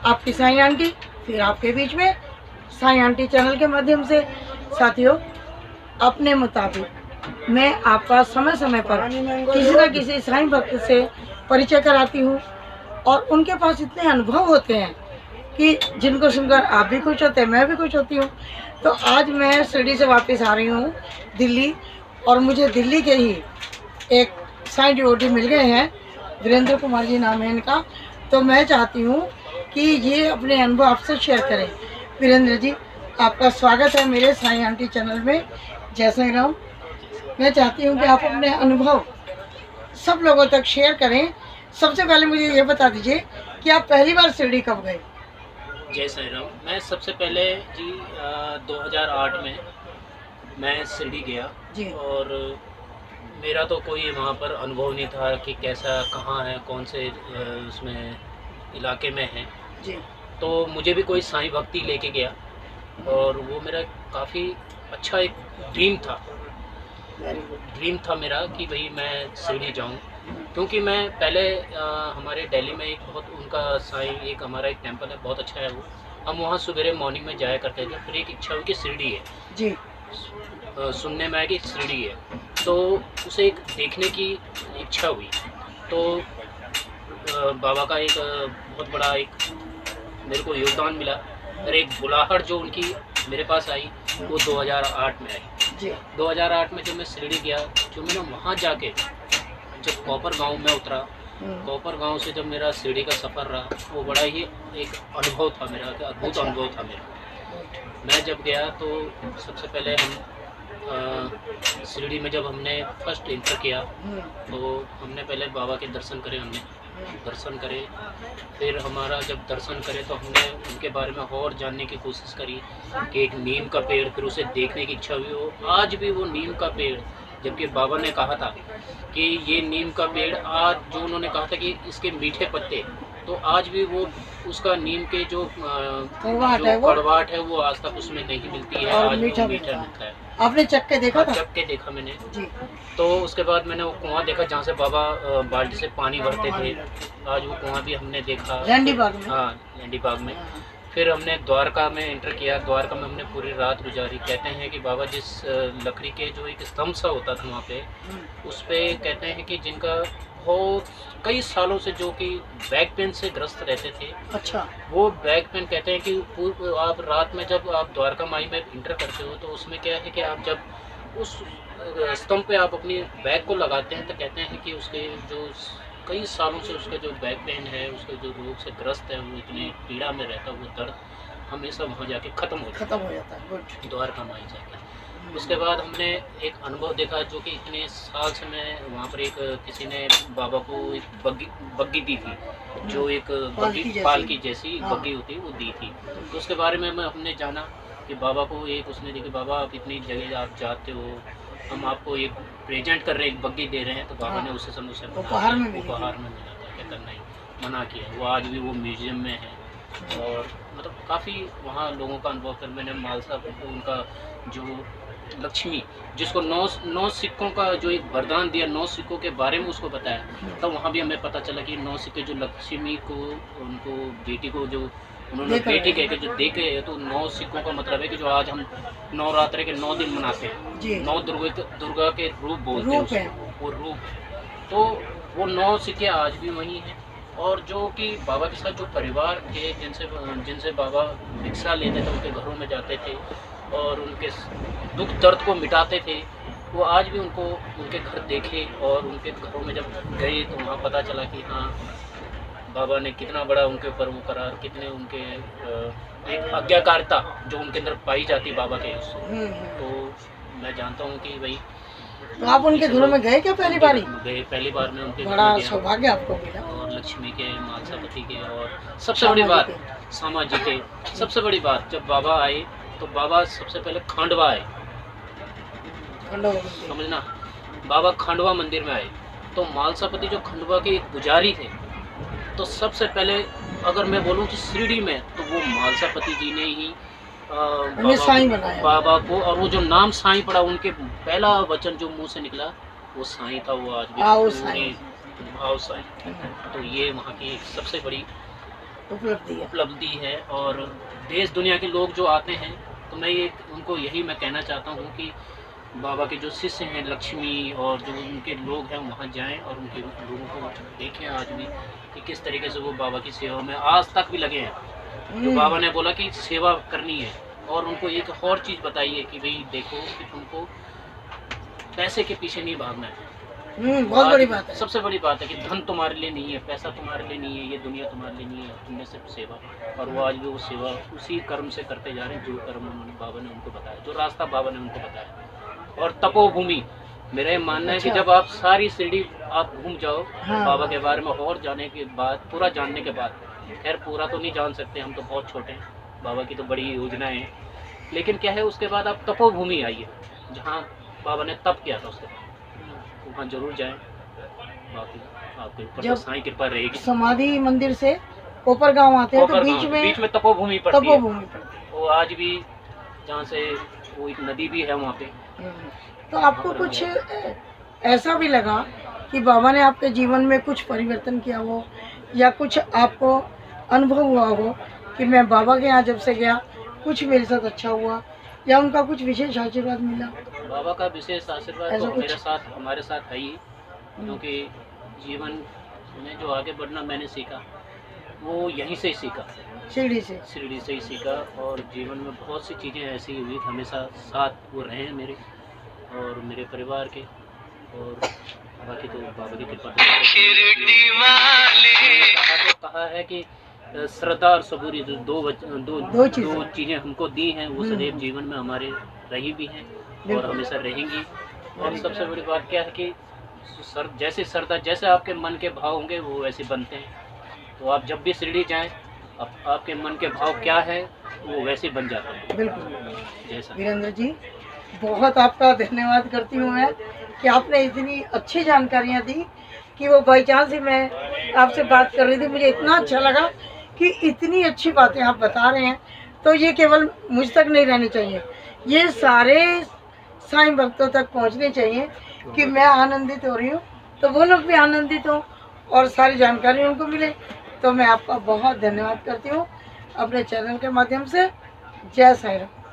आपकी साईं आंटी, फिर आपके बीच में साईं आंटी चैनल के माध्यम से। साथियों, अपने मुताबिक मैं आपका समय समय पर किसी न किसी साईं भक्त से परिचय कराती हूँ और उनके पास इतने अनुभव होते हैं कि जिनको सुनकर आप भी खुश होते हैं, मैं भी खुश होती हूँ। तो आज मैं शिरडी से वापस आ रही हूँ दिल्ली, और मुझे दिल्ली के ही एक साईं डिवोटी मिल गए हैं, वीरेंद्र कुमार जी नाम है इनका। तो मैं चाहती हूँ कि ये अपने अनुभव आपसे शेयर करें। वीरेंद्र जी, आपका स्वागत है मेरे साईं आंटी चैनल में। जय साईं राम। मैं चाहती हूँ कि आप अपने अनुभव सब लोगों तक शेयर करें। सबसे पहले मुझे ये बता दीजिए कि आप पहली बार शिरडी कब गए? जय साईं राम। मैं सबसे पहले जी 2008 में मैं शिरडी गया जी। और मेरा तो कोई वहाँ पर अनुभव नहीं था कि कैसा कहाँ है, कौन से उसमें इलाके में है। जी। तो मुझे भी कोई साईं भक्ति लेके गया और वो मेरा काफ़ी अच्छा एक ड्रीम था मेरा कि भाई मैं शिरडी जाऊँ, क्योंकि मैं पहले हमारे दिल्ली में एक बहुत उनका साईं एक हमारा एक टेंपल है, बहुत अच्छा है वो। हम वहाँ सवेरे मॉर्निंग में जाया करते थे। फिर एक इच्छा हुई कि शिरडी है जी। सुनने में आया कि शिरडी है, तो उसे एक देखने की इच्छा हुई। तो बाबा का एक बहुत बड़ा एक मेरे को योगदान मिला और एक बुलाहट जो उनकी मेरे पास आई वो 2008 में आई जी। 2008 में जब मैं शिरडी गया, जो मैंने वहाँ जाके जब कॉपर गांव में उतरा, कॉपर गांव से जब मेरा शिरडी का सफ़र रहा, वो बड़ा ही एक अनुभव था मेरा, अद्भुत अच्छा। अनुभव था मेरा। मैं जब गया तो सबसे पहले हम शिरडी में जब हमने फर्स्ट इंटर किया तो हमने पहले बाबा के दर्शन करे, फिर हमारा जब दर्शन करे तो हमने उनके बारे में और जानने की कोशिश करी कि एक नीम का पेड़, फिर उसे देखने की इच्छा हुई। वो आज भी वो नीम का पेड़, जबकि बाबा ने कहा था कि ये नीम का पेड़, आज जो उन्होंने कहा था कि इसके मीठे पत्ते, तो आज भी वो उसका नीम के जो कड़वाहट है वो आज तक उसमें नहीं मिलती है, आज मीठा मिलता है। आपने चख के देखा था? चख के देखा मैंने जी। तो उसके बाद मैंने वो कुआं देखा जहाँ से बाबा बाल्टी से पानी भरते थे, आज वो कुआं भी हमने देखा लैंडी बाग में। हाँ, लैंडी बाग में। फिर हमने द्वारका में एंटर किया, द्वारका में हमने पूरी रात गुजारी। कहते हैं कि बाबा जिस लकड़ी के जो एक स्तंभ सा होता था वहाँ पे, उस पर कहते हैं कि जिनका बहुत कई सालों से जो कि बैक पेन से ग्रस्त रहते थे, अच्छा, वो बैक पेन कहते हैं कि आप रात में जब आप द्वारका माई में इंटर करते हो तो उसमें क्या है कि आप जब उस स्तंभ पे आप अपनी बैक को लगाते हैं तो कहते हैं कि उसके जो कई सालों से उसका जो बैक पेन है, उसके जो रोग से ग्रस्त है, वो इतनी पीड़ा में रहता है, वो दर्द हमेशा वहाँ जाके ख़त्म हो जाता है द्वारका माई जाके। उसके बाद हमने एक अनुभव देखा जो कि इतने साल से मैं वहाँ पर एक किसी ने बाबा को एक बग्गी दी थी, जो एक पालकी जैसी बग्गी होती है वो दी थी। तो उसके बारे में हमने जाना कि बाबा को एक उसने दी कि बाबा आप इतनी जगह आप जाते हो, हम आपको एक प्रेजेंट कर रहे हैं, एक बग्गी दे रहे हैं। तो बाबा ने उसे समय से उपहार में मिला था, कहता नहीं, मना किया। वो आज भी वो म्यूजियम में है और मतलब काफ़ी वहाँ लोगों का अनुभव कर मैंने मालसा उनका जो लक्ष्मी, जिसको नौ सिक्कों का जो एक वरदान दिया, 9 सिक्कों के बारे में उसको बताया, तब वहाँ भी हमें पता चला कि 9 सिक्के जो लक्ष्मी को उनको बेटी को जो उन्होंने बेटी कह के जो दे के, तो 9 सिक्कों का मतलब है कि जो आज हम नवरात्रि के 9 दिन मनाते हैं, 9 दुर्गा के रूप बोलते हैं उसको, वो रूप। तो वो 9 सिक्के आज भी वही हैं। और जो कि बाबा के साथ जो परिवार थे जिनसे बाबा भिक्षा लेते थे, उनके घरों में जाते थे और उनके दुख दर्द को मिटाते थे, वो आज भी उनको उनके घर देखे और उनके घरों में जब गए तो वहाँ पता चला कि हाँ, बाबा ने कितना बड़ा उनके ऊपर वो करा, कितने उनके एक आज्ञाकारिता जो उनके अंदर पाई जाती बाबा के उससे। तो मैं जानता हूँ कि भाई, तो आप उनके घरों में गए क्या पहली बार? गए, पहली बार में उनके बड़ा सौभाग्य आपको मिला। और लक्ष्मी के, मालसापति के, और सबसे बड़ी बात श्यामा जी के, सबसे बड़ी बात जब बाबा आए तो बाबा सबसे पहले खांडवा आए, समझना, बाबा खांडवा मंदिर में आए। तो मालसापति जो खंडवा के एक पुजारी थे, तो सबसे पहले अगर मैं बोलूँ कि शिरडी में तो वो मालसापति जी ने ही बाबा को, और वो जो नाम साईं पड़ा, उनके पहला वचन जो मुंह से निकला वो साईं था। वो आज भी भाव साईं। तो ये वहाँ की सबसे बड़ी उपलब्धि है। और देश दुनिया के लोग जो आते हैं, तो मैं ये उनको यही मैं कहना चाहता हूँ कि बाबा के जो शिष्य हैं लक्ष्मी और जो उनके लोग हैं वहाँ जाएं और उनके लोगों को देखें आज भी कि किस तरीके से वो बाबा की सेवा में आज तक भी लगे हैं। जो बाबा ने बोला कि सेवा करनी है, और उनको एक और चीज़ बताइए कि भाई देखो कि तुमको पैसे के पीछे नहीं भागना है। बहुत बड़ी बात है। सबसे बड़ी बात है कि धन तुम्हारे लिए नहीं है, पैसा तुम्हारे लिए नहीं है, ये दुनिया तुम्हारे लिए नहीं है, तुमने सिर्फ सेवा। और वो आज भी वो सेवा उसी कर्म से करते जा रहे हैं जो कर्म उन्होंने बाबा ने उनको बताया, जो रास्ता बाबा ने उनको बताया। और तपोभूमि, मेरा ये मानना है कि जब आप सारी शिरडी आप घूम जाओ बाबा के बारे में और जाने के बाद, पूरा जानने के बाद, खैर पूरा तो नहीं जान सकते, हम तो बहुत छोटे हैं, बाबा की तो बड़ी योजनाएं हैं, लेकिन क्या है उसके बाद आप तपोभूमि आइए जहाँ बाबा ने तप किया था, उसके बाद वहाँ जरूर जाएं। बाकी आपके ऊपर तो साईं कृपा रहेगी। समाधि मंदिर से कोपर गांव आते हैं तो बीच में तपोभूमि पड़ती है। वो आज भी जहाँ से वो एक नदी भी है वहाँ पे। तो आपको कुछ ऐसा भी लगा कि बाबा ने आपके जीवन में कुछ परिवर्तन किया हो, या कुछ आपको अनुभव हुआ हो कि मैं बाबा के यहाँ जब से गया कुछ मेरे साथ अच्छा हुआ, या उनका कुछ विशेष आशीर्वाद मिला? बाबा का विशेष आशीर्वाद तो मेरे साथ, हमारे साथ है ही, क्योंकि जीवन में जो आगे बढ़ना मैंने सीखा वो यहीं से ही सीखा, शिरडी से ही सीखा। और जीवन में बहुत सी चीज़ें ऐसी हुई, हमेशा साथ वो रहे हैं मेरे और मेरे परिवार के। और बाकी तो बाबा की कृपा से कहा है कि श्रद्धा और सबूरी जो दो चीज़ें हमको दी हैं वो सदैव जीवन में हमारे रही भी हैं और हमेशा रहेंगी। और सबसे बड़ी बात क्या है कि जैसे श्रद्धा, जैसे आपके मन के भाव होंगे वो वैसे बनते हैं। तो आप जब भी शिरडी जाएं, आपके मन के भाव क्या है वो वैसे बन जाते हैं। बिल्कुल। जैसा वीरेंद्र जी, बहुत आपका धन्यवाद करती हूँ मैं कि आपने इतनी अच्छी जानकारियाँ दी कि वो बाई चांस ही मैं आपसे बात कर रही थी, मुझे इतना अच्छा लगा कि इतनी अच्छी बातें आप बता रहे हैं। तो ये केवल मुझ तक नहीं रहनी चाहिए, ये सारे साईं भक्तों तक पहुंचनी चाहिए कि मैं आनंदित हो रही हूँ तो वो लोग भी आनंदित हों और सारी जानकारी उनको मिले। तो मैं आपका बहुत धन्यवाद करती हूँ अपने चैनल के माध्यम से। जय साईं राम।